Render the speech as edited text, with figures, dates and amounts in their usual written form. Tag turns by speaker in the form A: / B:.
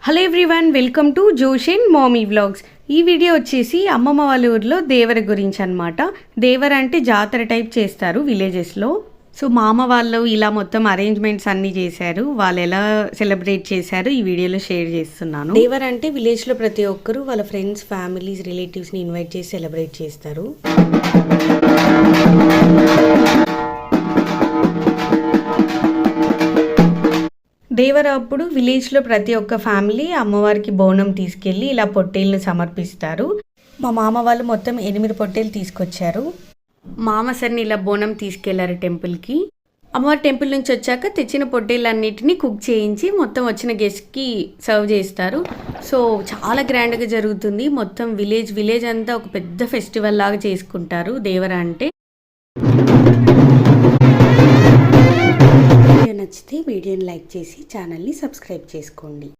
A: Hello everyone, welcome to Joshan mommy vlogs. ఈ video వచ్చేసి అమ్మమ్మ వాళ్ళ ఊర్లో దేవర గురించి అనమాట. దేవర అంటే జాతర టైప్ చేస్తారు విలేజెస్లో. సో మా అమ్మ వాళ్ళు ఇలా మొత్తం అరేంజ్మెంట్స్ అన్నీ చేశారు. వాళ్ళు ఎలా సెలబ్రేట్ చేశారు ఈ వీడియోలో షేర్ చేస్తున్నాను. దేవర అంటే విలేజ్లో ప్రతి ఒక్కరు వాళ్ళ ఫ్రెండ్స్, ఫ్యామిలీస్, రిలేటివ్స్ని ఇన్వైట్ చేసి సెలబ్రేట్ చేస్తారు. దేవర అప్పుడు విలేజ్లో ప్రతి ఒక్క ఫ్యామిలీ అమ్మవారికి బోనం తీసుకెళ్ళి ఇలా పొట్టేళ్ళని సమర్పిస్తారు. మా మామ వాళ్ళు మొత్తం 8 పొట్టేలు తీసుకొచ్చారు. మామ సరిని ఇలా బోనం తీసుకెళ్లారు టెంపుల్కి. అమ్మవారి టెంపుల్ నుంచి వచ్చాక తెచ్చిన పొట్టేళ్ళన్నిటిని కుక్ చేయించి మొత్తం వచ్చిన గెస్ట్కి సర్వ్ చేస్తారు. సో చాలా గ్రాండ్గా జరుగుతుంది. మొత్తం విలేజ్ అంతా ఒక పెద్ద ఫెస్టివల్ లాగా చేసుకుంటారు దేవర అంటే. వీడియో నచ్చితే వీడియోని లైక్ చేసి ఛానల్ని సబ్స్క్రైబ్ చేసుకోండి.